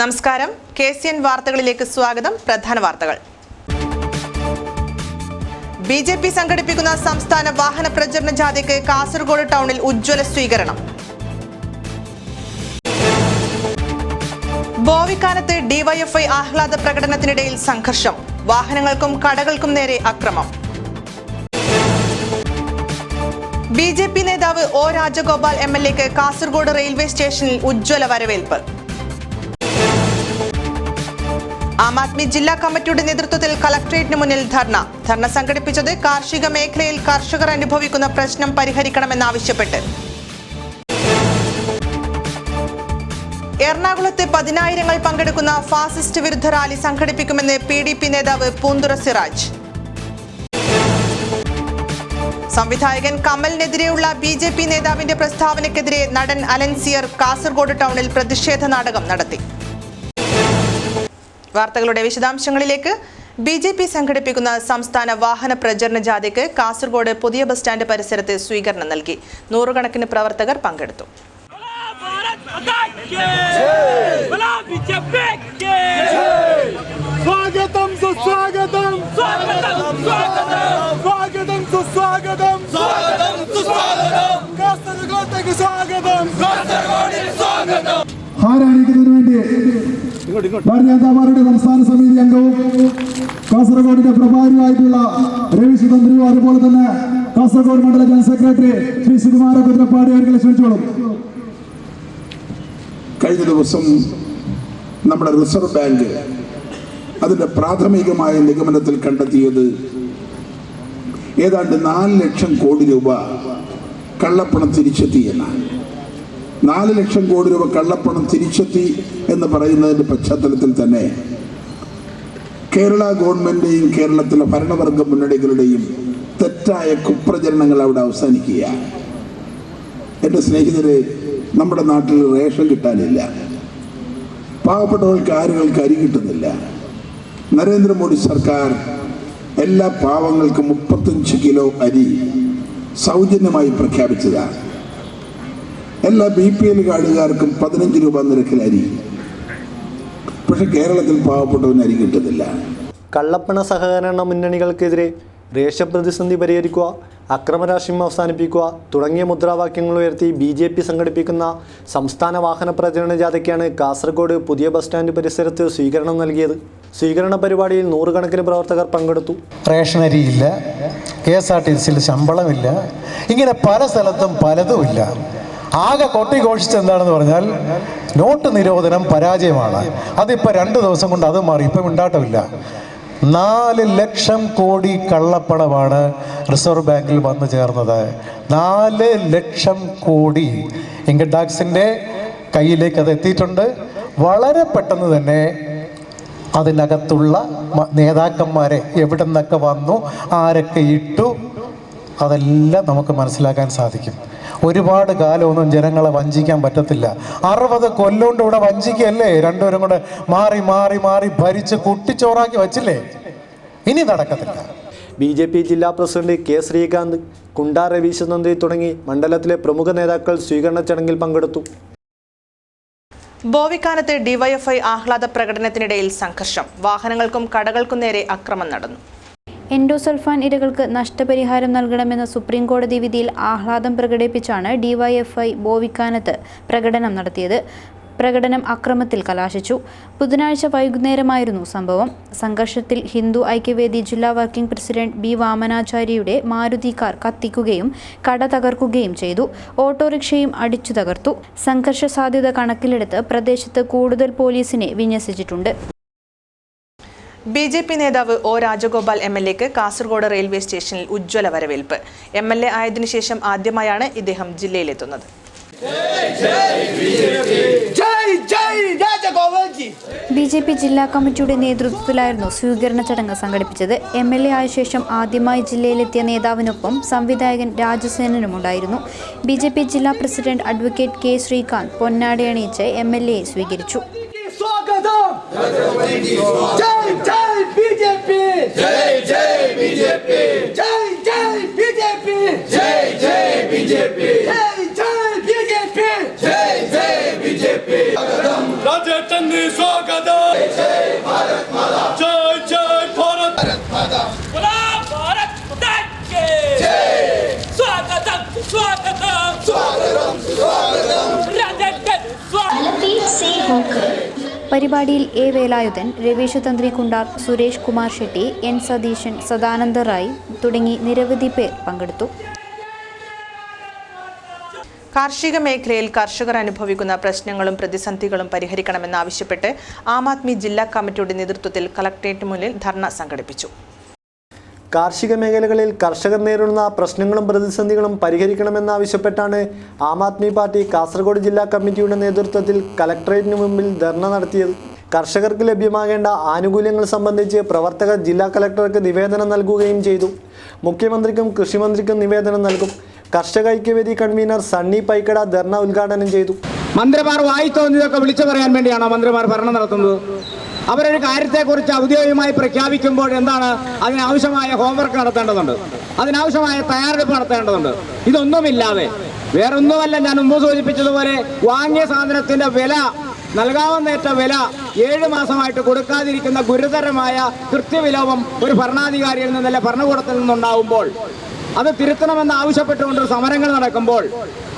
നമസ്കാരം. KCN വാർത്തകളിലേക്ക് സ്വാഗതം. പ്രധാന വാർത്തകൾ. BJP സംഘടിപ്പിക്കുന്ന സംസ്ഥാന വാഹന പ്രചരണ ജാഥയ്ക്ക് കാസർഗോഡ് ടൗണിൽ ഉജ്ജ്വല സ്വീകരണം. ബോവിക്കാനത്ത് DYFI ആഹ്ലാദ പ്രകടനത്തിനിടയിൽ സംഘർഷം. വാഹനങ്ങൾക്കും കടകൾക്കും നേരെ അക്രമം. BJP നേതാവ് O രാജഗോപാൽ MLAക്ക് കാസർഗോഡ് റെയിൽവേ സ്റ്റേഷനിൽ ഉജ്ജ്വല വരവേൽപ്പ്. ആം ആദ്മി ജില്ലാ കമ്മിറ്റിയുടെ നേതൃത്വത്തിൽ കളക്ടറേറ്റിന് മുന്നിൽ ധർണ സംഘടിപ്പിച്ചത് കാർഷിക മേഖലയിൽ കർഷകർ അനുഭവിക്കുന്ന പ്രശ്നം പരിഹരിക്കണമെന്നാവശ്യപ്പെട്ട്. എറണാകുളത്ത് 10,000 പങ്കെടുക്കുന്ന ഫാസിസ്റ്റ് വിരുദ്ധ റാലി സംഘടിപ്പിക്കുമെന്ന് PDP നേതാവ് പൂന്തുറ സിറാജ്. സംവിധായകൻ കമലിനെതിരെയുള്ള BJP നേതാവിന്റെ പ്രസ്താവനയ്ക്കെതിരെ നടൻ അലൻസിയർ കാസർഗോഡ് ടൗണിൽ പ്രതിഷേധ നാടകം നടത്തി. വാർത്തകളുടെ വിശദാംശങ്ങളിലേക്ക്. BJP സംഘടിപ്പിക്കുന്ന സംസ്ഥാന വാഹന പ്രചരണ ജാഥയ്ക്ക് കാസർഗോഡ് പുതിയ ബസ് സ്റ്റാൻഡ് പരിസരത്ത് സ്വീകരണം നൽകി. നൂറുകണക്കിന് പ്രവർത്തകർ പങ്കെടുത്തു. ഭാരതീയ ജനതാ പാർട്ടിയുടെ സംസ്ഥാന സമിതി അംഗവും കാസർഗോഡിന്റെ പ്രഭാരിയായിട്ടുള്ള രവീശ് തന്ത്രിയും അതുപോലെ തന്നെ കാസർഗോഡ് മണ്ഡല ജനറൽ സെക്രട്ടറി ശ്രീ സുകുമാര കുതിരപ്പാടി അവർക്ക് ക്ഷണിച്ചോളും. കഴിഞ്ഞ ദിവസം നമ്മുടെ റിസർവ് ബാങ്ക് അതിന്റെ പ്രാഥമികമായ നിഗമനത്തിൽ കണ്ടെത്തിയത് ഏതാണ്ട് 4 ലക്ഷം കോടി രൂപ കള്ളപ്പണം തിരിച്ചെത്തിയെന്നാണ്. 4 ലക്ഷം കോടി രൂപ കള്ളപ്പണം തിരിച്ചെത്തി എന്ന് പറയുന്നതിന്റെ പശ്ചാത്തലത്തിൽ തന്നെ കേരള ഗവൺമെന്റിന്റെയും കേരളത്തിലെ ഭരണവർഗ മുന്നണികളുടെയും തെറ്റായ കുപ്രചരണങ്ങൾ അവിടെ അവസാനിക്കുക. എൻ്റെ സ്നേഹിതരെ, നമ്മുടെ നാട്ടിൽ റേഷൻ കിട്ടാനില്ല, പാവപ്പെട്ടവർക്ക് ആരുകൾക്ക് അരി കിട്ടുന്നില്ല. നരേന്ദ്രമോദി സർക്കാർ എല്ലാ പാവങ്ങൾക്കും 35 കിലോ അരി സൗജന്യമായി പ്രഖ്യാപിച്ചതാണ്. എല്ലാ BPL കാർഡുകാർക്കും 15 രൂപ നിരക്കിൽ അരി. പക്ഷെ കേരളത്തിൽ പാവപ്പെട്ടവന് അരി കിട്ടുന്നില്ല. കള്ളപ്പണ സഹകരണ മുന്നണികൾക്കെതിരെ റേഷൻ പ്രതിസന്ധി പരിഹരിക്കുക, അക്രമരാഷ്ട്രീയം അവസാനിപ്പിക്കുക തുടങ്ങിയ മുദ്രാവാക്യങ്ങൾ ഉയർത്തി BJP സംഘടിപ്പിക്കുന്ന സംസ്ഥാന വാഹന പ്രചരണ ജാഥയ്ക്കാണ് കാസർഗോഡ് പുതിയ ബസ് സ്റ്റാൻഡ് പരിസരത്ത് സ്വീകരണം നൽകിയത്. സ്വീകരണ പരിപാടിയിൽ നൂറുകണക്കിന് പ്രവർത്തകർ പങ്കെടുത്തു. റേഷനരിയില്ല, KSRTCയിൽ ശമ്പളമില്ല, ഇങ്ങനെ പല സ്ഥലത്തും പലതുമില്ല. ആകെ കൊട്ടിഘോഷിച്ചത് എന്താണെന്ന് പറഞ്ഞാൽ നോട്ട് നിരോധനം പരാജയമാണ്. അതിപ്പോൾ 2 ദിവസം കൊണ്ട് അത് മാറി, ഇപ്പം ഉണ്ടാട്ടമില്ല. 4 ലക്ഷം കോടി കള്ളപ്പണമാണ് റിസർവ് ബാങ്കിൽ വന്നു ചേർന്നത്. 4 ലക്ഷം കോടി ഇൻകം ടാക്സിൻ്റെ കയ്യിലേക്ക് അത് എത്തിയിട്ടുണ്ട്. വളരെ പെട്ടെന്ന് തന്നെ അതിനകത്തുള്ള നേതാക്കന്മാരെ എവിടെ നിന്നൊക്കെ വന്നു, ആരൊക്കെ ഇട്ടു, അതെല്ലാം നമുക്ക് മനസ്സിലാക്കാൻ സാധിക്കും. ഒരുപാട് കാലമൊന്നും ജനങ്ങളെ വഞ്ചിക്കാൻ പറ്റത്തില്ല. 60 കൊല്ലം കൊണ്ട് ഇവിടെ വഞ്ചിക്കല്ലേ, രണ്ടുപേരും കൂടെ മാറി മാറി മാറി ഭരിച്ച് കുട്ടിച്ചോറാക്കി വച്ചില്ലേ, ഇനി നടക്കത്തില്ല. BJP ജില്ലാ പ്രസിഡന്റ് K ശ്രീകാന്ത്, കുണ്ടാർ രവീശ് തന്ത്രി തുടങ്ങി മണ്ഡലത്തിലെ പ്രമുഖ നേതാക്കൾ സ്വീകരണ ചടങ്ങിൽ പങ്കെടുത്തു. ബോവിക്കാനത്ത് DYFI ആഹ്ലാദ പ്രകടനത്തിനിടയിൽ സംഘർഷം. വാഹനങ്ങൾക്കും കടകൾക്കും നേരെ അക്രമം നടന്നു. എൻഡോസൾഫാൻ ഇരകൾക്ക് നഷ്ടപരിഹാരം നൽകണമെന്ന സുപ്രീം കോടതി വിധിയിൽ ആഹ്ലാദം പ്രകടിപ്പിച്ചാണ് DYFI ബോവിക്കാനത്ത് പ്രകടനം നടത്തിയത്. പ്രകടനം അക്രമത്തിൽ കലാശിച്ചു. ബുധനാഴ്ച വൈകുന്നേരമായിരുന്നു സംഭവം. സംഘർഷത്തിൽ ഹിന്ദു ഐക്യവേദി ജില്ലാ വർക്കിംഗ് പ്രസിഡന്റ് B വാമനാചാര്യയുടെ മാരുതി കാർ കത്തിക്കുകയും കട തകർക്കുകയും ചെയ്തു. ഓട്ടോറിക്ഷയും അടിച്ചു തകർത്തു. സംഘർഷ സാധ്യത കണക്കിലെടുത്ത് പ്രദേശത്ത് കൂടുതൽ പോലീസിനെ വിന്യസിച്ചിട്ടുണ്ട്. BJP നേതാവ് O രാജഗോപാൽ MLAക്ക് കാസർഗോഡ് റെയിൽവേ സ്റ്റേഷനിൽ ഉജ്ജ്വല വരവേൽപ്പ്. MLA ആയതിനു ശേഷം ആദ്യമായാണ് ഇദ്ദേഹം ജില്ലയിലെത്തുന്നത്. BJP ജില്ലാ കമ്മിറ്റിയുടെ നേതൃത്വത്തിലായിരുന്നു സ്വീകരണ ചടങ്ങ് സംഘടിപ്പിച്ചത്. MLA ആയ ശേഷം ആദ്യമായി ജില്ലയിലെത്തിയ നേതാവിനൊപ്പം സംവിധായകൻ രാജസേനനുമുണ്ടായിരുന്നു. BJP ജില്ലാ പ്രസിഡന്റ് അഡ്വക്കേറ്റ് K ശ്രീകാന്ത് പൊന്നാടയണിയിച്ച് MLAയെ സ്വീകരിച്ചു. BJP പരിപാടിയിൽ എ വേലായുധൻ, രവീഷ് തന്ത്രി കുണ്ടാർ, സുരേഷ് കുമാർ ഷെട്ടി, എൻ സതീശൻ, സദാനന്ദ റായ് തുടങ്ങി നിരവധി പേർ പങ്കെടുത്തു. കാർഷിക മേഖലയിൽ കർഷകർ അനുഭവിക്കുന്ന പ്രശ്നങ്ങളും പ്രതിസന്ധികളും പരിഹരിക്കണമെന്നാവശ്യപ്പെട്ട് ആം ആദ്മി ജില്ലാ കമ്മിറ്റിയുടെ നേതൃത്വത്തിൽ കളക്ടറേറ്റ് മുന്നിൽ ധർണ സംഘടിപ്പിച്ചു. കാർഷിക മേഖലകളിൽ കർഷകർ നേരിടുന്ന പ്രശ്നങ്ങളും പ്രതിസന്ധികളും പരിഹരിക്കണമെന്നാവശ്യപ്പെട്ടാണ് ആം ആദ്മി പാർട്ടി കാസർഗോഡ് ജില്ലാ കമ്മിറ്റിയുടെ നേതൃത്വത്തിൽ കളക്ടറേറ്റിന് മുമ്പിൽ ധർണ നടത്തിയത്. കർഷകർക്ക് ലഭ്യമാകേണ്ട ആനുകൂല്യങ്ങൾ സംബന്ധിച്ച് പ്രവർത്തകർ ജില്ലാ കളക്ടർക്ക് നിവേദനം നൽകുകയും ചെയ്തു. മുഖ്യമന്ത്രിക്കും കൃഷിമന്ത്രിക്കും നിവേദനം നൽകും. കർഷക ഐക്യവേദി കൺവീനർ സണ്ണി പൈക്കട ധർണ ഉദ്ഘാടനം ചെയ്തു. മന്ത്രിമാർ വായി തോന്നിയതൊക്കെ വിളിച്ചു പറയാൻ വേണ്ടിയാണോ മന്ത്രിമാർ ഭരണം നടത്തുന്നത്? അവരൊരു കാര്യത്തെക്കുറിച്ച് ഔദ്യോഗികമായി പ്രഖ്യാപിക്കുമ്പോൾ എന്താണ് അതിനാവശ്യമായ ഹോംവർക്ക് നടത്തേണ്ടതുണ്ട്, അതിനാവശ്യമായ തയ്യാറെടുപ്പ് നടത്തേണ്ടതുണ്ട്. ഇതൊന്നുമില്ലാതെ വേറൊന്നുമല്ല, ഞാൻ മുമ്പ് സൂചിപ്പിച്ചതുപോലെ വാങ്ങിയ സാധനത്തിന്റെ വില, നൽകാവുന്നേറ്റ വില 7 മാസമായിട്ട് കൊടുക്കാതിരിക്കുന്ന ഗുരുതരമായ കൃത്യവിലോപം ഒരു ഭരണാധികാരിയിൽ നിന്നല്ല ഭരണകൂടത്തിൽ നിന്നുണ്ടാവുമ്പോൾ അത് തിരുത്തണമെന്ന് ആവശ്യപ്പെട്ടുകൊണ്ട് സമരങ്ങൾ നടക്കുമ്പോൾ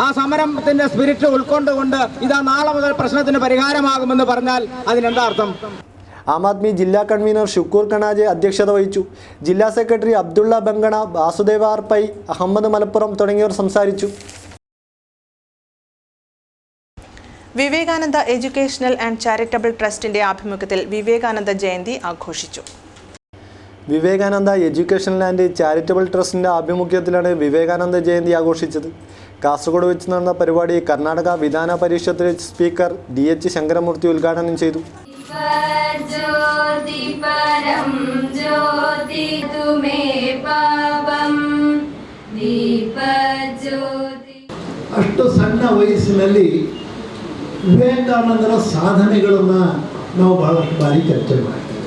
ആ സമരത്തിന്റെ സ്പിരിറ്റ് ഉൾക്കൊണ്ടുകൊണ്ട് ഇതാ നാളെ മുതൽ പ്രശ്നത്തിന് പരിഹാരമാകുമെന്ന് പറഞ്ഞാൽ അതിനെന്താ അർത്ഥം? ആം ആദ്മി ജില്ലാ കൺവീനർ ഷുക്കൂർ കണാജെ അധ്യക്ഷത വഹിച്ചു. ജില്ലാ സെക്രട്ടറി അബ്ദുള്ള ബംഗണ, വാസുദേവ ആർപൈ, അഹമ്മദ് മലപ്പുറം തുടങ്ങിയവർ സംസാരിച്ചു. വിവേകാനന്ദ എഡ്യൂക്കേഷണൽ ആൻഡ് ചാരിറ്റബിൾ ട്രസ്റ്റിന്റെ ആഭിമുഖ്യത്തിൽ വിവേകാനന്ദ ജയന്തി ആഘോഷിച്ചു. വിവേകാനന്ദ എഡ്യൂക്കേഷണൽ ആൻഡ് ചാരിറ്റബിൾ ട്രസ്റ്റിന്റെ ആഭിമുഖ്യത്തിലാണ് വിവേകാനന്ദ ജയന്തി ആഘോഷിച്ചത്. കാസർഗോഡ് വെച്ച് നടന്ന പരിപാടി കർണാടക വിധാന പരിഷത്ത് സ്പീക്കർ DH ശങ്കരമൂർത്തി ഉദ്ഘാടനം ചെയ്തു. ಅಷ್ಟು ಸಣ್ಣ ವಯಸ್ಸಿನಲ್ಲಿ ವಿವೇಕಾನಂದರ ಸಾಧನೆಗಳನ್ನು ನಾವು ಬಹಳಷ್ಟು ಬಾರಿ ಚರ್ಚೆ ಮಾಡ್ತೀವಿ.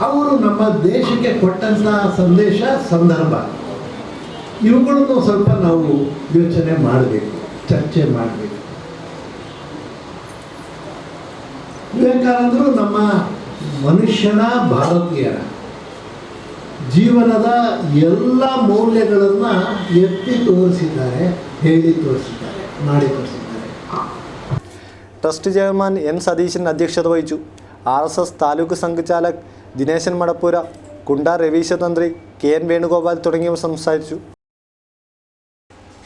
ಅವರು ನಮ್ಮ ದೇಶಕ್ಕೆ ಕೊಟ್ಟಂಥ ಸಂದೇಶ, ಸಂದರ್ಭ, ಇವುಗಳನ್ನು ಸ್ವಲ್ಪ ನಾವು ಯೋಚನೆ ಮಾಡಬೇಕು, ಚರ್ಚೆ ಮಾಡಬೇಕು. ವಿವೇಕಾನಂದರು ನಮ್ಮ ಮನುಷ್ಯನ, ಭಾರತೀಯರ ಜೀವನದ ಎಲ್ಲ ಮೌಲ್ಯಗಳನ್ನು ಎತ್ತಿ ತೋರಿಸಿದ್ದಾರೆ, ಹೇಳಿ ತೋರಿಸಿದ್ದಾರೆ, ಮಾಡಿ ತೋರಿಸಿದ್ದಾರೆ. ട്രസ്റ്റ് ചെയർമാൻ N സതീശൻ അധ്യക്ഷത വഹിച്ചു. RSS താലൂക്ക് സംഘചാലക് ദിനേശൻ മടപ്പുര, കുണ്ടാർ രവീശ തന്ത്രി, KN വേണുഗോപാൽ തുടങ്ങിയവർ സംസാരിച്ചു.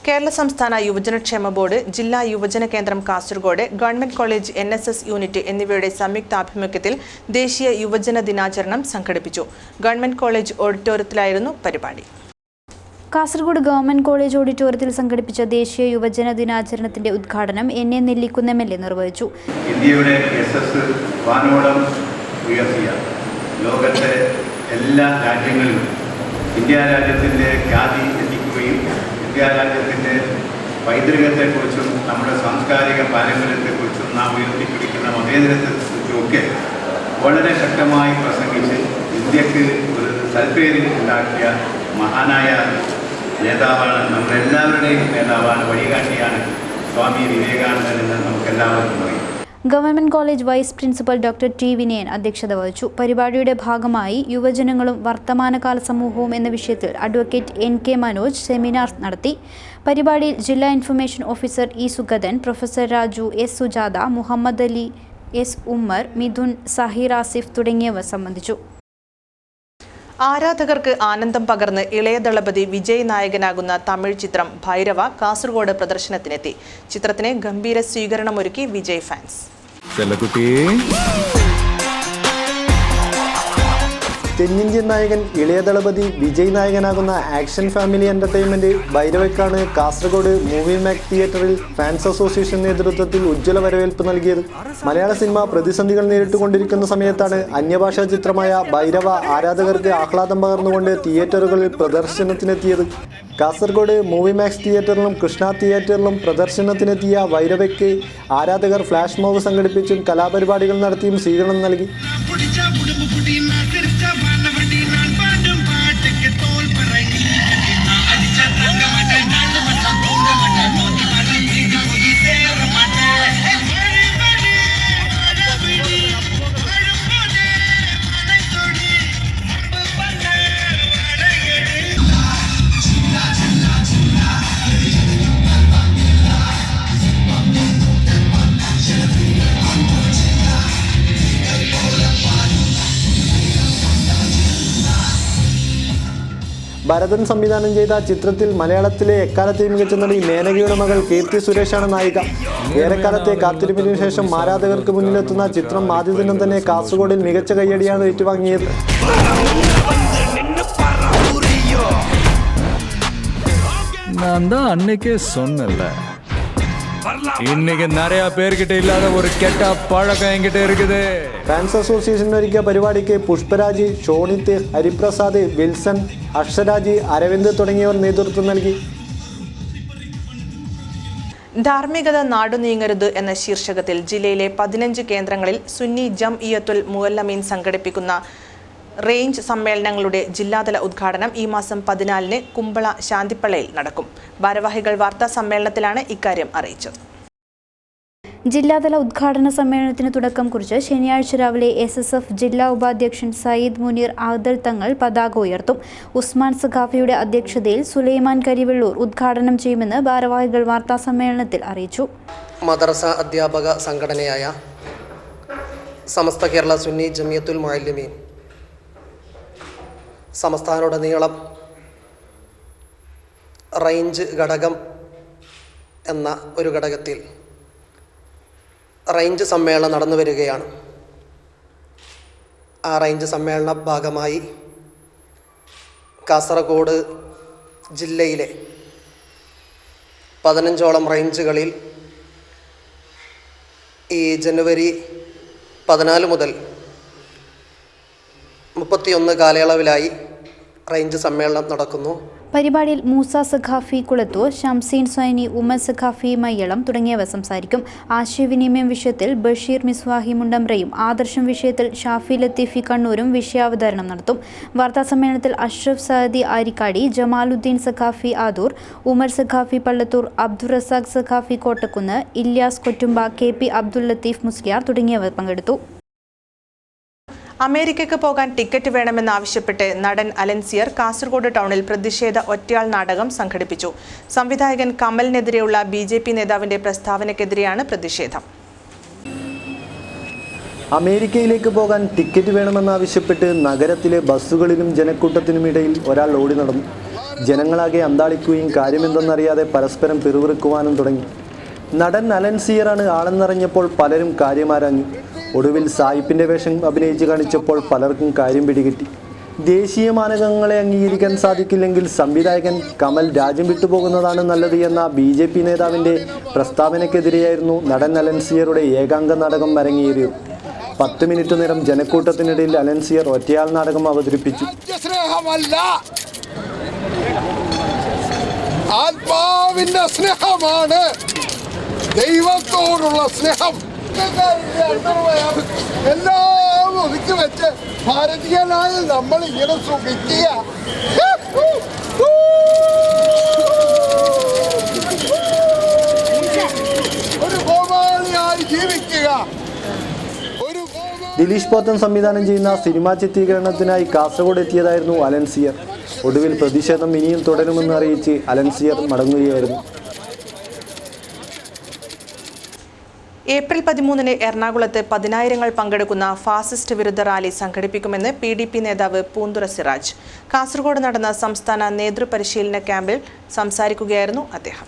കേരള സംസ്ഥാന യുവജനക്ഷേമ ബോർഡ്, ജില്ലാ യുവജന കേന്ദ്രം Kasaragod, government college NSS unit എന്നിവയുടെ സംയുക്താഭിമുഖ്യത്തിൽ ദേശീയ യുവജന ദിനാചരണം സംഘടിപ്പിച്ചു. ഗവൺമെന്റ് കോളേജ് ഓഡിറ്റോറിയത്തിലായിരുന്നു പരിപാടി. കാസർഗോഡ് ഗവൺമെന്റ് കോളേജ് ഓഡിറ്റോറിയത്തിൽ സംഘടിപ്പിച്ച ദേശീയ യുവജന ദിനാചരണത്തിന്റെ ഉദ്ഘാടനം NA നെല്ലിക്കുന്ന് MLA നിർവഹിച്ചു. ഇന്ത്യയുടെ യശസ് വാനോളം ഉയർത്തിയ ലോകത്തെ എല്ലാ രാജ്യങ്ങളിലും ഇന്ത്യ രാജ്യത്തിൻ്റെ ഖ്യാതി എത്തിക്കുകയും ഇന്ത്യ രാജ്യത്തിൻ്റെ പൈതൃകത്തെക്കുറിച്ചും നമ്മുടെ സാംസ്കാരിക പാരമ്പര്യത്തെക്കുറിച്ചും നാം ഉയർത്തിപ്പിടിക്കുന്ന മതേതരത്തെക്കുറിച്ചുമൊക്കെ വളരെ ശക്തമായി പ്രസംഗിച്ച് ഇന്ത്യക്ക് ഒരു സൽപ്പേര് ഉണ്ടാക്കിയ മഹാനായ നേതാവാണ്, നമ്മളെല്ലാവരുടെയും നേതാവാണ്, വഴികാട്ടിയാണ് സ്വാമി വിവേകാനന്ദൻ എന്ന് നമുക്കെല്ലാവർക്കും അറിയാം. Government college vice principal doctor T Vinayan അധ്യക്ഷത വഹിച്ചു. പരിപാടിയുടെ ഭാഗമായി യുവജനങ്ങളും വർത്തമാനകാല സമൂഹവും എന്ന വിഷയത്തിൽ അഡ്വക്കേറ്റ് NK മനോജ് സെമിനാർ നടത്തി. പരിപാടിയിൽ ജില്ലാ information officer E Sugathan, professor Raju, S Sujatha, Muhammad Ali, S Ummer, Mithun, Saheer Asif തുടങ്ങിയവർ സംബന്ധിച്ചു. ആരാധകർക്ക് ആനന്ദം പകർന്ന് ഇളയ ദളപതി വിജയ് നായകനാകുന്ന തമിഴ് ചിത്രം ഭൈരവ കാസർഗോഡ് പ്രദർശനത്തിനെത്തി. ചിത്രത്തിന് ഗംഭീര സ്വീകരണമൊരുക്കി വിജയ് ഫാൻസ്. തെന്നിന്ത്യൻ നായകൻ ഇളയ ദളപതി വിജയ് നായകനാകുന്ന ആക്ഷൻ ഫാമിലി എന്റർടൈൻമെന്റ് ഭൈരവയ്ക്കാണ് കാസർഗോഡ് മൂവി മാക്സ് തിയേറ്ററിൽ ഫാൻസ് അസോസിയേഷൻ നേതൃത്വത്തിൽ ഉജ്ജ്വല വരവേൽപ്പ് നൽകിയത്. മലയാള സിനിമ പ്രതിസന്ധികൾ നേരിട്ടുകൊണ്ടിരിക്കുന്ന സമയത്താണ് അന്യഭാഷാ ചിത്രമായ ഭൈരവ ആരാധകർക്ക് ആഹ്ലാദം പകർന്നുകൊണ്ട് തിയേറ്ററുകളിൽ പ്രദർശനത്തിനെത്തിയത്. കാസർഗോഡ് മൂവി മാക്സ് തിയേറ്ററിലും കൃഷ്ണ തിയേറ്ററിലും പ്രദർശനത്തിനെത്തിയ ഭൈരവയ്ക്ക് ആരാധകർ ഫ്ലാഷ് മോബ് സംഘടിപ്പിച്ചും കലാപരിപാടികൾ നടത്തിയും സ്വീകരണം നൽകി. ഭരതൻ സംവിധാനം ചെയ്ത ചിത്രത്തിൽ മലയാളത്തിലെ എക്കാലത്തെയും മികച്ച നടി മേനകയുടെ മകൾ കീർത്തി സുരേഷാണ് നായിക. ഏറെക്കാലത്തെ കാത്തിരിപ്പിന് ശേഷം ആരാധകർക്ക് മുന്നിലെത്തുന്ന ചിത്രം ആദ്യ ദിനം തന്നെ കാസർഗോഡിൽ മികച്ച കയ്യടിയാണ് ഏറ്റുവാങ്ങിയത്. ഫാൻസ് അസോസിയേഷൻ ഒരുക്കിയ പരിപാടിക്ക് പുഷ്പരാജ്, ഷോണിത്ത്, ഹരിപ്രസാദ്, വിൽസൺ, അക്ഷരാജ്, അരവിന്ദ് തുടങ്ങിയവർ നേതൃത്വം നൽകി. ധാർമ്മികത നാടുനീങ്ങരുത് എന്ന ശീർഷകത്തിൽ ജില്ലയിലെ 15 കേന്ദ്രങ്ങളിൽ സുന്നി ജംഇയ്യത്തുൽ മുഅല്ലമീൻ സംഘടിപ്പിക്കുന്ന റേഞ്ച് സമ്മേളനങ്ങളുടെ ജില്ലാതല ഉദ്ഘാടനം ഈ മാസം 14-ന് കുമ്പള ശാന്തിപ്പള്ളയിൽ നടക്കും. ഭാരവാഹികൾ വാർത്താ സമ്മേളനത്തിലാണ് ഇക്കാര്യം അറിയിച്ചത്. ജില്ലാതല ഉദ്ഘാടന സമ്മേളനത്തിന് തുടക്കം കുറിച്ച് ശനിയാഴ്ച രാവിലെ SSF ജില്ലാ ഉപാധ്യക്ഷൻ സയ്യിദ് മുനീർ ആദൽ തങ്ങൾ പതാക ഉയർത്തും. ഉസ്മാൻ സഖാഫിയുടെ അധ്യക്ഷതയിൽ സുലൈമാൻ കരിവെള്ളൂർ ഉദ്ഘാടനം ചെയ്യുമെന്ന് ഭാരവാഹികൾ വാർത്താ സമ്മേളനത്തിൽ അറിയിച്ചു. മദ്രസ അധ്യാപക സംഘടനയായ സമസ്ത കേരള സുന്നി ജമിയത്തുൽ മുഅല്ലിമീൻ സംസ്ഥാനത്തുടനീളം റേഞ്ച് ഘടകം എന്ന ഒരു ഘടകത്തിൽ റേഞ്ച് സമ്മേളനം നടന്നു വരികയാണ്. ആ റേഞ്ച് സമ്മേളന ഭാഗമായി കാസർഗോഡ് ജില്ലയിലെ 15ഓളം റേഞ്ചുകളിൽ ഈ ജനുവരി 14 മുതൽ 31 കാലയളവിലായി റേഞ്ച് സമ്മേളനം നടക്കുന്നു. പരിപാടിയിൽ മൂസ സഖാഫി കുളത്തൂർ, ഷംസീൻ സൈനി, ഉമർ സഖാഫി മയ്യളം തുടങ്ങിയവർ സംസാരിക്കും. ആശയവിനിമയം വിഷയത്തിൽ ബഷീർ മിസ്വാഹി മുണ്ടമ്രയും, ആദർശം വിഷയത്തിൽ ഷാഫി ലത്തീഫി കണ്ണൂരും വിഷയാവതരണം നടത്തും. വാർത്താ സമ്മേളനത്തിൽ അഷ്റഫ് സഅദി ആരിക്കാടി, ജമാലുദ്ദീൻ സഖാഫി ആദൂർ, ഉമർ സഖാഫി പള്ളത്തൂർ, അബ്ദുൾ റസാഖ് സഖാഫി കോട്ടക്കുന്ന്, ഇല്യാസ് കൊറ്റുമ്പ, KP അബ്ദുൽ ലത്തീഫ് മുസ്ലിയാർ തുടങ്ങിയവർ പങ്കെടുത്തു. അമേരിക്കയ്ക്ക് പോകാൻ ടിക്കറ്റ് വേണമെന്നാവശ്യപ്പെട്ട് നടൻ അലൻസിയർ കാസർഗോഡ് ടൗണിൽ പ്രതിഷേധ ഒറ്റയാൾ നാടകം സംഘടിപ്പിച്ചു. സംവിധായകൻ കമലിനെതിരെയുള്ള BJP നേതാവിന്റെ പ്രസ്താവനയ്ക്കെതിരെയാണ് പ്രതിഷേധം. അമേരിക്കയിലേക്ക് പോകാൻ ടിക്കറ്റ് വേണമെന്നാവശ്യപ്പെട്ട് നഗരത്തിലെ ബസ്സുകളിലും ജനക്കൂട്ടത്തിനുമിടയിൽ ഒരാൾ ഓടി നടന്നു. ജനങ്ങളാകെ അന്താളിക്കുകയും കാര്യമെന്തെന്നറിയാതെ പരസ്പരം പിറുവിറുക്കുവാനും തുടങ്ങി. നടൻ അലൻസിയറാണ് ആളെന്നറിഞ്ഞപ്പോൾ പലരും കാര്യമാരാഞ്ഞു. ഒടുവിൽ സായിപ്പിൻ്റെ വേഷം അഭിനയിച്ച് കാണിച്ചപ്പോൾ പലർക്കും കാര്യം പിടികിട്ടി. ദേശീയ മാനദണ്ഡങ്ങളെ അംഗീകരിക്കാൻ സാധിക്കില്ലെങ്കിൽ സംവിധായകൻ കമൽ രാജ്യം വിട്ടുപോകുന്നതാണ് നല്ലത് എന്ന BJP നേതാവിൻ്റെ പ്രസ്താവനയ്ക്കെതിരെയായിരുന്നു നടൻ അലൻസിയറുടെ ഏകാംഗ നാടകം അരങ്ങേറിയത്. 10 മിനിറ്റ് നേരം ജനക്കൂട്ടത്തിനിടയിൽ അലൻസിയർ ഒറ്റയാൾ നാടകം അവതരിപ്പിച്ചു. ആത്മാവിന്റെ സ്നേഹമാണ് ദൈവത്തോടുള്ള സ്നേഹം. എല്ലാം ഒതുക്കി വെച്ച് ഭാരതീയനായ നമ്മൾ ഇങ്ങനെ സുഖിക്കുക, ഒരു ഗോപാലിയായി ജീവിക്കുക. ദിലീഷ് പോത്തൻ സംവിധാനം ചെയ്യുന്ന സിനിമാ ചിത്രീകരണത്തിനായി കാസർഗോഡ് എത്തിയതായിരുന്നു അലൻസിയർ. ഒടുവിൽ പ്രതിഷേധം ഇനിയും തുടരുമെന്ന് അറിയിച്ച് അലൻസിയർ മടങ്ങുകയായിരുന്നു. ഏപ്രിൽ 13-ന് എറണാകുളത്ത് 10,000 പങ്കെടുക്കുന്ന ഫാസിസ്റ്റ് വിരുദ്ധ റാലി സംഘടിപ്പിക്കുമെന്ന് PDP നേതാവ് പൂന്തുറ സിറാജ്. കാസർഗോഡ് നടന്ന സംസ്ഥാന നേതൃപരിശീലന ക്യാമ്പിൽ സംസാരിക്കുകയായിരുന്നു അദ്ദേഹം.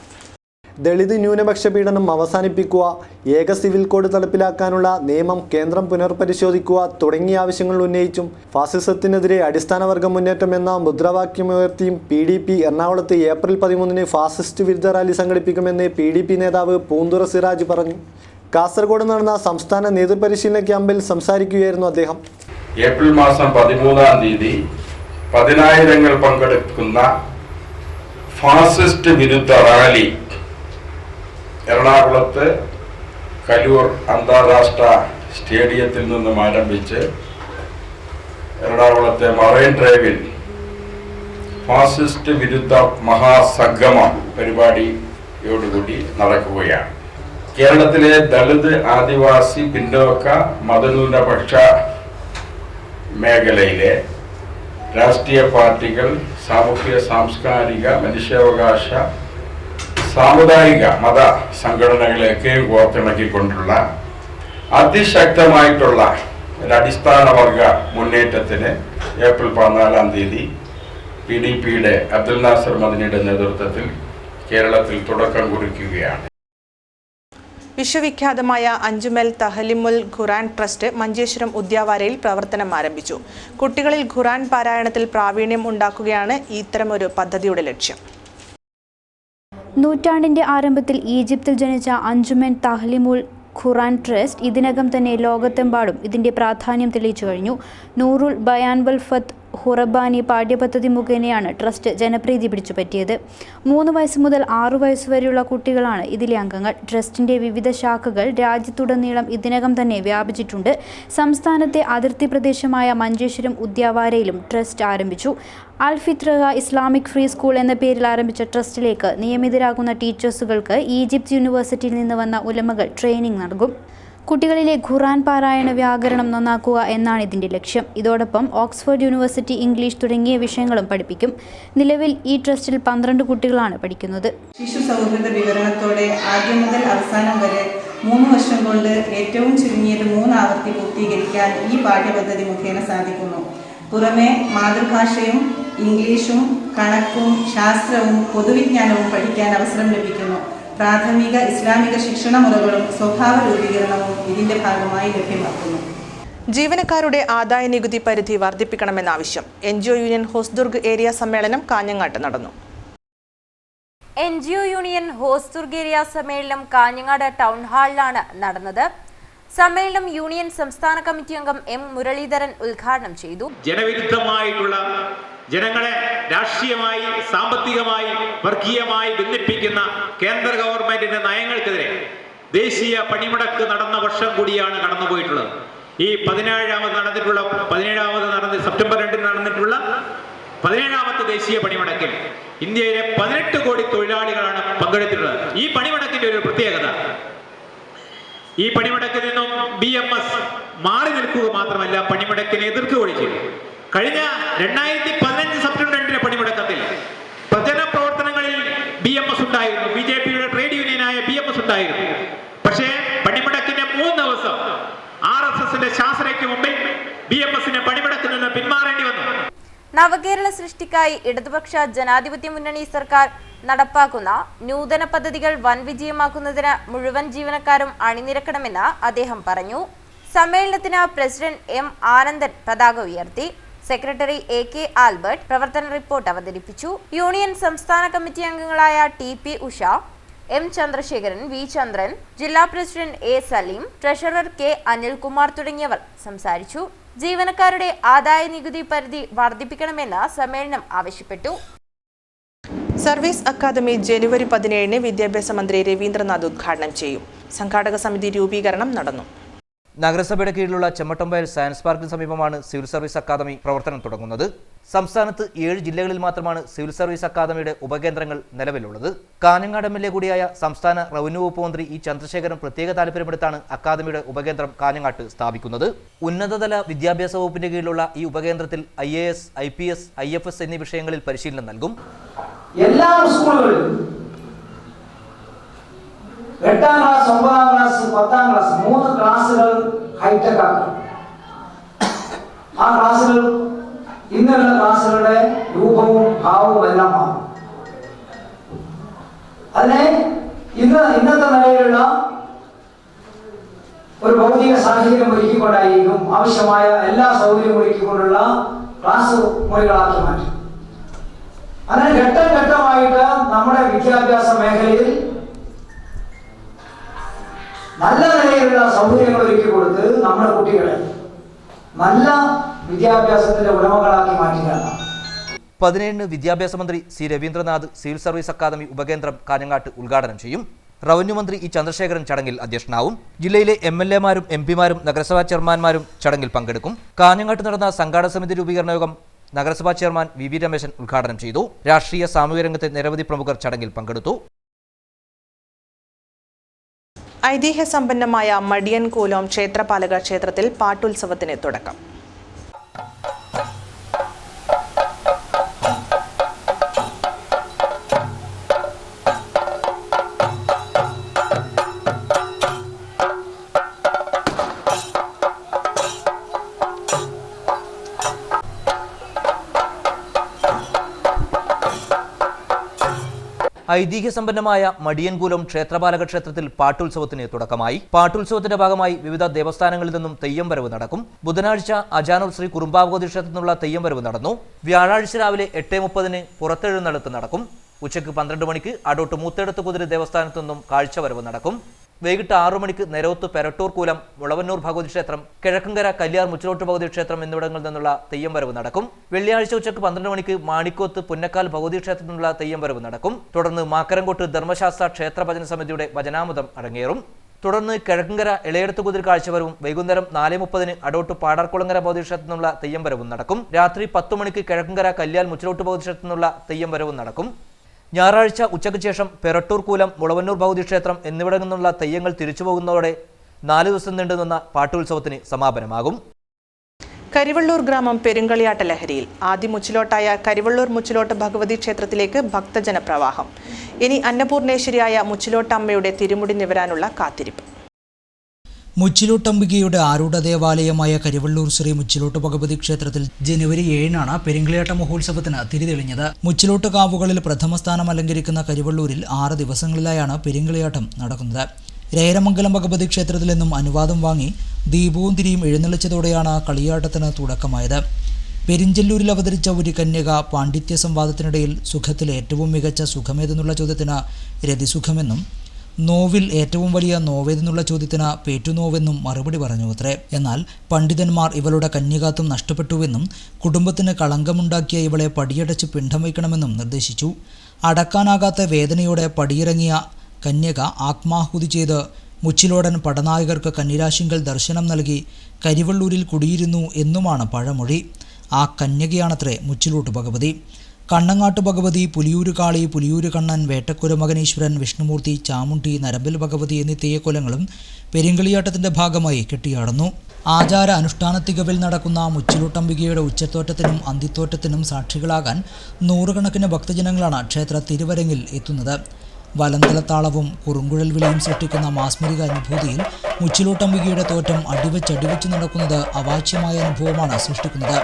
ദളിത് ന്യൂനപക്ഷ പീഡനം അവസാനിപ്പിക്കുക, ഏക സിവിൽ കോഡ് നടപ്പിലാക്കാനുള്ള നിയമം കേന്ദ്രം പുനർപരിശോധിക്കുക തുടങ്ങിയ ആവശ്യങ്ങൾ ഉന്നയിച്ചും ഫാസിസത്തിനെതിരെ അടിസ്ഥാനവർഗ മുന്നേറ്റം എന്ന മുദ്രാവാക്യമുയർത്തിയും PDP എറണാകുളത്ത് ഏപ്രിൽ 13-ന് ഫാസിസ്റ്റ് വിരുദ്ധ റാലി സംഘടിപ്പിക്കുമെന്ന് PDP നേതാവ് പൂന്തുറ സിറാജ് പറഞ്ഞു. കാസർഗോഡ് നടന്ന സംസ്ഥാന നേതൃപരിശീലന ക്യാമ്പിൽ സംസാരിക്കുകയായിരുന്നു അദ്ദേഹം. ഏപ്രിൽ മാസം 13-ാം തീയതി 10,000 പങ്കെടുക്കുന്ന ഫാസിസ്റ്റ് വിരുദ്ധ റാലി എറണാകുളത്ത് കലൂർ അന്താരാഷ്ട്ര സ്റ്റേഡിയത്തിൽ നിന്നും ആരംഭിച്ച് എറണാകുളത്തെ മറൈൻ ഡ്രൈവിൽ ഫാസിസ്റ്റ് വിരുദ്ധ മഹാസംഗമ പരിപാടിയോടുകൂടി നടക്കുകയാണ്. കേരളത്തിലെ ദളിത്, ആദിവാസി, പിന്നോക്ക, മതന്യൂനപക്ഷ മേഖലയിലെ രാഷ്ട്രീയ പാർട്ടികൾ, സാമൂഹ്യ സാംസ്കാരിക, മനുഷ്യാവകാശ, സാമുദായിക മത സംഘടനകളെയൊക്കെയും കോർത്തിണക്കിക്കൊണ്ടുള്ള അതിശക്തമായിട്ടുള്ള ഒരു അടിസ്ഥാന വർഗ മുന്നേറ്റത്തിന് ഏപ്രിൽ 14-ാം തീയതി PDPയുടെ അബ്ദുൽ നാസർ മദനിയുടെ നേതൃത്വത്തിൽ കേരളത്തിൽ തുടക്കം കുറിക്കുകയാണ്. വിശ്വവിഖ്യാതമായ അഞ്ചുമൽ തഹലിമുൽ ഖുറാൻ ട്രസ്റ്റ് മഞ്ചേശ്വരം ഉദ്യാവരയിൽ പ്രവർത്തനം ആരംഭിച്ചു. കുട്ടികളിൽ ഖുറാൻ പാരായണത്തിൽ പ്രാവീണ്യം ഉണ്ടാക്കുകയാണ് ഇത്തരമൊരു പദ്ധതിയുടെ ലക്ഷ്യം. നൂറ്റാണ്ടിന്റെ ആരംഭത്തിൽ ഈജിപ്തിൽ ജനിച്ച അഞ്ചുമൻ തഹ്ലിമുൽ ഖുറാൻ ട്രസ്റ്റ് ഇതിനകം തന്നെ ലോകത്തെമ്പാടും ഇതിന്റെ പ്രാധാന്യം തെളിയിച്ചു കഴിഞ്ഞു. നൂറുൽ ബയാൻ വൽ ഫത്ത് ഹുറബാനി പാഠ്യപദ്ധതി മുഖേനയാണ് ട്രസ്റ്റ് ജനപ്രീതി പിടിച്ചുപറ്റിയത്. 3 വയസ്സ് മുതൽ 6 വയസ്സ് വരെയുള്ള കുട്ടികളാണ് ഇതിലെ അംഗങ്ങൾ. ട്രസ്റ്റിന്റെ വിവിധ ശാഖകൾ രാജ്യത്തുടനീളം ഇതിനകം തന്നെ വ്യാപിച്ചിട്ടുണ്ട്. സംസ്ഥാനത്തെ അതിർത്തി പ്രദേശമായ മഞ്ചേശ്വരം ഉദ്യാവരയിലും ട്രസ്റ്റ് ആരംഭിച്ചു. അൽ ഫിത്രഹ ഇസ്ലാമിക് ഫ്രീ സ്കൂൾ എന്ന പേരിൽ ആരംഭിച്ച ട്രസ്റ്റിലേക്ക് നിയമിതരാകുന്ന ടീച്ചേഴ്സുകൾക്ക് ഈജിപ്ത് യൂണിവേഴ്സിറ്റിയിൽ നിന്ന് വന്ന ഉലമകൾ ട്രെയിനിംഗ് നൽകും. കുട്ടികളിലെ ഖുറാൻ പാരായണ വ്യാകരണം നന്നാക്കുക എന്നാണ് ഇതിന്റെ ലക്ഷ്യം. ഇതോടൊപ്പം ഓക്സ്ഫോർഡ് യൂണിവേഴ്സിറ്റി ഇംഗ്ലീഷ് തുടങ്ങിയ വിഷയങ്ങളും പഠിപ്പിക്കും. നിലവിൽ ഈ ട്രസ്റ്റിൽ 12 കുട്ടികളാണ് പഠിക്കുന്നത്. ശിശു സൗഹൃദ വിവരണത്തോടെ ആദ്യം മുതൽ അവസാനം വരെ 3 വർഷം കൊണ്ട് ഏറ്റവും ചുരുങ്ങിയത് 3 ആവർത്തി പൂർത്തീകരിക്കാൻ ഈ പാഠ്യപദ്ധതി മുഖേന സാധിക്കുന്നു. പുറമെ മാതൃഭാഷയും ഇംഗ്ലീഷും കണക്കും ശാസ്ത്രവും പൊതുവിജ്ഞാനവും പഠിക്കാൻ അവസരം ലഭിക്കുന്നു. പ്രാഥമിക ഇസ്ലാമിക ശിക്ഷണ മുറകളും സ്വഭാവ രൂപീകരണവും ഇതിന്റെ ഭാഗമായി ലഭ്യമാക്കുന്നു. ജീവനക്കാരുടെ ആദായ നികുതി പരിധി വർദ്ധിപ്പിക്കണമെന്ന ആവശ്യം. NGO യൂണിയൻ ഹോസ്ദുർഗ് ഏരിയ സമ്മേളനം കാഞ്ഞങ്ങാട്ട് നടന്നു. NGO യൂണിയൻ ഹോസ്ദുർഗ് ഏരിയ സമ്മേളനം കാഞ്ഞങ്ങാട് ടൗൺ ഹാളിലാണ് നടന്നത്. സമ്മേളനം യൂണിയൻ സംസ്ഥാന കമ്മിറ്റി അംഗം M. മുരളീധരൻ ഉദ്ഘാടനം ചെയ്തു. ജനവിരുദ്ധമായിട്ടുള്ള ജനങ്ങളെ രാഷ്ട്രീയമായി സാമ്പത്തികമായി വർഗീയമായി ഭിന്നിപ്പിക്കുന്ന കേന്ദ്ര ഗവൺമെന്റിന്റെ നയങ്ങൾക്കെതിരെ ദേശീയ പണിമുടക്ക് നടന്ന വർഷം കൂടിയാണ് കടന്നുപോയിട്ടുള്ളത്. ഈ 17ാമത് സെപ്റ്റംബർ 2 നടന്നിട്ടുള്ള 17ാമത്തെ ദേശീയ പണിമുടക്കിൽ ഇന്ത്യയിലെ 18 കോടി തൊഴിലാളികളാണ് പങ്കെടുത്തിട്ടുള്ളത്. ഈ പണിമുടക്കിന്റെ ഒരു പ്രത്യേകത, ഈ പണിമുടക്കിൽ നിന്നും BMS മാറി നിൽക്കുക മാത്രമല്ല, പണിമുടക്കിനെ എതിർക്കുകയും ചെയ്തു. കഴിഞ്ഞ 2015 സെപ്റ്റംബർ 2 പണിമുടക്കത്തിൽ പ്രചരണ പ്രവർത്തനങ്ങളിൽ BMS ഉണ്ടായിരുന്നു, BJPയുടെ ട്രേഡ് യൂണിയനായ BMS ഉണ്ടായിരുന്നു. പക്ഷേ പണിമുടക്കിന്റെ 3 ദിവസം RSSന്റെ ശാസനയ്ക്ക് മുമ്പിൽ BMSന് പണിമുടക്കിൽ നിന്ന് പിന്മാറേണ്ടി വന്നു. നവകേരള സൃഷ്ടിക്കായി ഇടതുപക്ഷ ജനാധിപത്യ മുന്നണി സർക്കാർ നടപ്പാക്കുന്ന നൂതന പദ്ധതികൾ വൻ വിജയമാക്കുന്നതിന് മുഴുവൻ ജീവനക്കാരും അണിനിരക്കണമെന്ന് അദ്ദേഹം പറഞ്ഞു. സമ്മേളനത്തിന് പ്രസിഡന്റ് M. ആനന്ദൻ പതാക ഉയർത്തി. Secretary AK. ആൽബർട്ട് പ്രവർത്തന റിപ്പോർട്ട് അവതരിപ്പിച്ചു. യൂണിയൻ സംസ്ഥാന കമ്മിറ്റി അംഗങ്ങളായ TP. Usha, M. Chandrasekharan, V. Chandran, ജില്ലാ president A. Salim, treasurer K. Anilkumar തുടങ്ങിയവർ സംസാരിച്ചു. ജീവനക്കാരുടെ ആദായ നികുതി പരിധി വർദ്ധിപ്പിക്കണമെന്ന് സമ്മേളനം ആവശ്യപ്പെട്ടു. സർവീസ് അക്കാദമി ജനുവരി 17-ന് വിദ്യാഭ്യാസ മന്ത്രി രവീന്ദ്രനാഥ് ഉദ്ഘാടനം ചെയ്യും. സംഘാടക സമിതി രൂപീകരണം നടന്നു. നഗരസഭയുടെ കീഴിലുള്ള ചെമ്മട്ടമ്പയൽ സയൻസ് പാർക്കിന് സമീപമാണ് സിവിൽ സർവീസ് അക്കാദമി പ്രവർത്തനം തുടങ്ങുന്നത്. സംസ്ഥാനത്ത് 7 ജില്ലകളിൽ മാത്രമാണ് സിവിൽ സർവീസ് അക്കാദമിയുടെ ഉപകേന്ദ്രങ്ങൾ നിലവിലുള്ളത്. കാഞ്ഞങ്ങാട് MLA കൂടിയായ സംസ്ഥാന റവന്യൂ വകുപ്പ് മന്ത്രി E. ചന്ദ്രശേഖരൻ പ്രത്യേക താൽപര്യമെടുത്താണ് അക്കാദമിയുടെ ഉപകേന്ദ്രം കാഞ്ഞങ്ങാട്ട് സ്ഥാപിക്കുന്നത്. ഉന്നതതല വിദ്യാഭ്യാസ വകുപ്പിന്റെ കീഴിലുള്ള ഈ ഉപകേന്ദ്രത്തിൽ IAS, IPS, IFS എന്നീ വിഷയങ്ങളിൽ പരിശീലനം നൽകും. എല്ലാ സ്കൂളുകളിലും 8ാം ക്ലാസ്, 9ാം ക്ലാസ്, 10ാം ക്ലാസ് 3 ക്ലാസുകൾ ഹൈടെക് ആക്കണം. ആ ക്ലാസുകൾ ഇന്നുള്ള ക്ലാസുകളുടെ രൂപവും ഭാവവും എല്ലാം മാറും. അതിനെ ഇന്നത്തെ നിലയിലുള്ള ഒരു ഭൗതിക സാഹചര്യം ഒരുക്കിക്കൊണ്ടായിരിക്കും ആവശ്യമായ എല്ലാ സൗകര്യവും ഒരുക്കിക്കൊണ്ടുള്ള ക്ലാസ് മുറികളാക്കി മാറ്റും. അങ്ങനെ ഘട്ടം ഘട്ടമായിട്ട് നമ്മുടെ വിദ്യാഭ്യാസ മേഖലയിൽ നല്ല നിലയിലുള്ള സൗകര്യങ്ങൾ ഒരുക്കി കൊടുത്ത് നമ്മുടെ കുട്ടികളെ നല്ല വിദ്യാഭ്യാസത്തിന്റെ ഉടമകളാക്കി മാറ്റുകയാണ്. 17-ന് വിദ്യാഭ്യാസ മന്ത്രി C. Raveendranath civil service academy ഉപകേന്ദ്രം കാഞ്ഞങ്ങാട്ട് ഉദ്ഘാടനം ചെയ്യും. റവന്യൂ മന്ത്രി E. ചന്ദ്രശേഖരൻ ചടങ്ങിൽ അധ്യക്ഷനാവും. ജില്ലയിലെ MLA-മാരും MP-മാരും നഗരസഭാ ചെയർമാൻമാരും ചടങ്ങിൽ പങ്കെടുക്കും. കാഞ്ഞങ്ങാട്ട് നടന്ന സംഘാടക സമിതി രൂപീകരണ യോഗം നഗരസഭാ ചെയർമാൻ VV രമേശൻ ഉദ്ഘാടനം ചെയ്തു. രാഷ്ട്രീയ സാമൂഹിക രംഗത്തെ നിരവധി പ്രമുഖർ ചടങ്ങിൽ പങ്കെടുത്തു. ഐതിഹ്യ സമ്പന്നമായ മടിയൻ കൂലോം ക്ഷേത്രപാലക ക്ഷേത്രത്തിൽ പാട്ടുത്സവത്തിന് തുടക്കം. ഐതിഹ്യസമ്പന്നമായ മടിയൻകുലം ക്ഷേത്രപാലക ക്ഷേത്രത്തിൽ പാട്ടുത്സവത്തിന് തുടക്കമായി. പാട്ടുത്സവത്തിന്റെ ഭാഗമായി വിവിധ ദേവസ്ഥാനങ്ങളിൽ നിന്നും തെയ്യം വരവ് നടക്കും. ബുധനാഴ്ച അജാനൂർ ശ്രീ കുറുമ്പാവകോതി ക്ഷേത്രത്തിൽ നിന്നുള്ള തെയ്യം വരവ് നടന്നു. വ്യാഴാഴ്ച രാവിലെ 8:30 പുറത്തെഴുന്നള്ളത്ത് നടക്കും. ഉച്ചയ്ക്ക് 12 മണിക്ക് അടോട്ട് മൂത്തേടത്ത് കുതിര ദേവസ്ഥാനത്തു നിന്നും കാഴ്ചവരവ് നടക്കും. വൈകിട്ട് 6 മണിക്ക് നെരോത്ത് പെരട്ടൂർ കൂലം മുളവന്നൂർ ഭഗവതി ക്ഷേത്രം, കിഴക്കങ്കര കല്യാർ മുച്ചിലോട്ട് ഭഗവതി ക്ഷേത്രം എന്നിവിടങ്ങളിൽ നിന്നുള്ള തെയ്യം വരവ് നടക്കും. വെള്ളിയാഴ്ച ഉച്ചയ്ക്ക് 12 മണിക്ക് മാണിക്കോത്ത് പുന്നക്കാൽ ഭഗവതി ക്ഷേത്രത്തിൽ നിന്നുള്ള തെയ്യം വരവ് നടക്കും. തുടർന്ന് മാക്കരങ്കോട്ട് ധർമ്മശാസ്ത്ര ക്ഷേത്ര ഭജന സമിതിയുടെ ഭജനാമൃതം അരങ്ങേറും. തുടർന്ന് കിഴക്കങ്കര ഇളയെടുത്ത് കുതിര കാഴ്ചവരവും വൈകുന്നേരം 4:30 അടോട്ട് പാടാർകുളങ്ങര ഭഗവതി ക്ഷേത്രത്തിൽ നിന്നുള്ള തെയ്യം വരവും നടക്കും. രാത്രി 10 മണിക്ക് കിഴക്കങ്കര കല്യാൽ മുച്ചിലോട്ട് ഭഗവതി ക്ഷേത്രത്തിൽ നിന്നുള്ള തെയ്യം വരവും നടക്കും. ഞായറാഴ്ച ഉച്ചയ്ക്ക് ശേഷം പെരട്ടൂർ കൂലം മുളവന്നൂർ ഭഗവതി ക്ഷേത്രം എന്നിവിടങ്ങളിൽ നിന്നുള്ള തെയ്യങ്ങൾ തിരിച്ചുപോകുന്നതോടെ 4 ദിവസം നീണ്ടുനിന്ന പാട്ടുത്സവത്തിന് സമാപനമാകും. കരിവള്ളൂർ ഗ്രാമം പെരുങ്കളിയാട്ട ലഹരിയിൽ. ആദ്യ മുച്ചിലോട്ടായ കരിവള്ളൂർ മുച്ചിലോട്ട് ഭഗവതി ക്ഷേത്രത്തിലേക്ക് ഭക്തജന പ്രവാഹം. ഇനി അന്നപൂർണേശ്വരിയായ മുച്ചിലോട്ടമ്മയുടെ തിരുമുടി നിവരാനുള്ള കാത്തിരിപ്പ്. മുച്ചിലോട്ടംബികയുടെ ആരൂഢ ദേവാലയമായ കരിവള്ളൂർ ശ്രീ മുച്ചിലോട്ട് ഭഗവതി ക്ഷേത്രത്തിൽ ജനുവരി 7 പെരുങ്കളിയാട്ട മഹോത്സവത്തിന് തിരിതെളിഞ്ഞത്. മുച്ചിലോട്ട് കാവുകളിൽ പ്രഥമ സ്ഥാനം അലങ്കരിക്കുന്ന കരിവള്ളൂരിൽ 6 ദിവസങ്ങളിലായാണ് പെരുങ്കളിയാട്ടം നടക്കുന്നത്. രേരമംഗലം ഭഗവതി ക്ഷേത്രത്തിൽ നിന്നും അനുവാദം വാങ്ങി ദീപവും തിരിയും എഴുന്നള്ളിച്ചതോടെയാണ് കളിയാട്ടത്തിന് തുടക്കമായത്. പെരിഞ്ചല്ലൂരിൽ അവതരിച്ച ഒരു കന്യക പാണ്ഡിത്യ സംവാദത്തിനിടയിൽ സുഖത്തിൽ ഏറ്റവും മികച്ച സുഖമേതെന്നുള്ള ചോദ്യത്തിന് രതിസുഖമെന്നും നോവിൽ ഏറ്റവും വലിയ നോവേതെന്നുള്ള ചോദ്യത്തിന് പേറ്റുനോവെന്നും മറുപടി പറഞ്ഞു അത്രേ. എന്നാൽ പണ്ഡിതന്മാർ ഇവളുടെ കന്യകാത്വം നഷ്ടപ്പെട്ടുവെന്നും കുടുംബത്തിന് കളങ്കമുണ്ടാക്കിയ ഇവളെ പടിയടച്ച് പിണ്ഡം വയ്ക്കണമെന്നും നിർദ്ദേശിച്ചു. അടക്കാനാകാത്ത വേദനയോടെ പടിയിറങ്ങിയ കന്യക ആത്മാഹുതി ചെയ്ത് മുച്ചിലോടൻ പടനായകർക്ക് കന്നിരാശിങ്കൽ ദർശനം നൽകി കരിവള്ളൂരിൽ കുടിയിരുന്നു എന്നുമാണ് പഴമൊഴി. ആ കന്യകയാണത്രേ മുച്ചിലോട്ട് ഭഗവതി. കണ്ണങ്ങാട്ട് ഭഗവതി, പുലിയൂര് കാളി, പുലിയൂര് കണ്ണൻ, വേട്ടക്കുര മകനീശ്വരൻ, വിഷ്ണുമൂർത്തി, ചാമുണ്ടി, നരമ്പൽ ഭഗവതി എന്നീ തെയ്യക്കൊലങ്ങളും പെരുങ്കളിയാട്ടത്തിന്റെ ഭാഗമായി കെട്ടിയാടുന്നു. ആചാര അനുഷ്ഠാന തികവിൽ നടക്കുന്ന മുച്ചിലോട്ടംബികയുടെ ഉച്ചത്തോറ്റത്തിനും അന്തിത്തോറ്റത്തിനും സാക്ഷികളാകാൻ നൂറുകണക്കിന് ഭക്തജനങ്ങളാണ് ക്ഷേത്ര തിരുവരങ്ങിൽ എത്തുന്നത്. വലന്തലത്താളവും കുറുങ്കുഴൽ വിളിയും സൃഷ്ടിക്കുന്ന മാസ്മരിക അനുഭൂതിയിൽ മുച്ചിലോട്ടംബികയുടെ തോറ്റം അടിവച്ച് നടക്കുന്നത് അവാച്യമായ അനുഭവമാണ് സൃഷ്ടിക്കുന്നത്.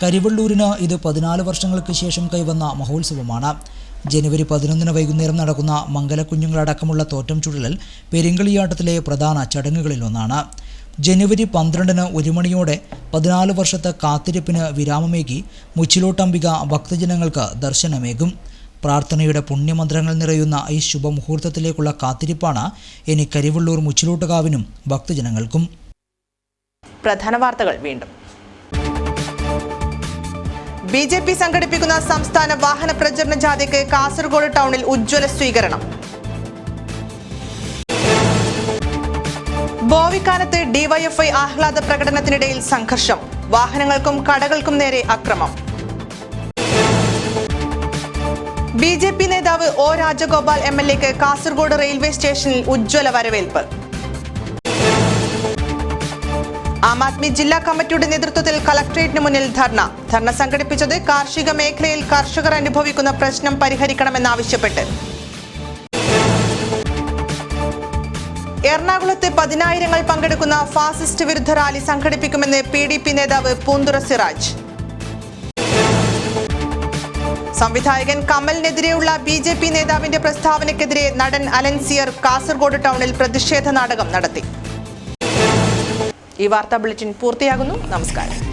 കരിവള്ളൂരിന് ഇത് 14 വർഷങ്ങൾക്ക് ശേഷം കൈവന്ന മഹോത്സവമാണ്. ജനുവരി 11 വൈകുന്നേരം നടക്കുന്ന മംഗലക്കുഞ്ഞുങ്ങളടക്കമുള്ള തോറ്റം ചുഴലൽ പെരുങ്കളിയാട്ടത്തിലെ പ്രധാന ചടങ്ങുകളിലൊന്നാണ്. ജനുവരി 12 1 മണിയോടെ 14 വർഷത്തെ കാത്തിരിപ്പിന് വിരാമമേകി മുച്ചിലോട്ടംബിക ഭക്തജനങ്ങൾക്ക് ദർശനമേകും. പ്രാർത്ഥനയുടെ പുണ്യമന്ത്രങ്ങൾ നിറയുന്ന ഈ ശുഭമുഹൂർത്തത്തിലേക്കുള്ള കാത്തിരിപ്പാണ് ഇനി കരിവള്ളൂർ മുച്ചിലോട്ടുകാവിനും ഭക്തജനങ്ങൾക്കും. പ്രധാന വാർത്തകൾ വീണ്ടും. BJP സംഘടിപ്പിക്കുന്ന സംസ്ഥാന വാഹന പ്രചരണ ജാഥയ്ക്ക് കാസർഗോഡ് ടൗണിൽ ഉജ്ജ്വല സ്വീകരണം. ബോവിക്കാനത്ത് DYFI ആഹ്ലാദ പ്രകടനത്തിനിടയിൽ സംഘർഷം. വാഹനങ്ങൾക്കും കടകൾക്കും നേരെ അക്രമം. BJP നേതാവ് O രാജഗോപാൽ MLAക്ക് കാസർഗോഡ് റെയിൽവേ സ്റ്റേഷനിൽ ഉജ്ജ്വല വരവേൽപ്പ്. ആം ആദ്മി ജില്ലാ കമ്മിറ്റിയുടെ നേതൃത്വത്തിൽ കളക്ടറേറ്റിന് മുന്നിൽ ധർണ സംഘടിപ്പിച്ചത് കാർഷിക മേഖലയിൽ കർഷകർ അനുഭവിക്കുന്ന പ്രശ്നം പരിഹരിക്കണമെന്നാവശ്യപ്പെട്ട്. എറണാകുളത്ത് 10,000 പങ്കെടുക്കുന്ന ഫാസിസ്റ്റ് വിരുദ്ധ റാലി സംഘടിപ്പിക്കുമെന്ന് PDP നേതാവ് പൂന്തുറ സിറാജ്. സംവിധായകൻ കമലിനെതിരെയുള്ള BJP നേതാവിന്റെ പ്രസ്താവനയ്ക്കെതിരെ നടൻ അലൻസിയർ കാസർഗോഡ് ടൗണിൽ പ്രതിഷേധ നാടകം നടത്തി. ഈ വാർത്താ ബുള്ളറ്റിൻ പൂർത്തിയാകുന്നു. നമസ്കാരം.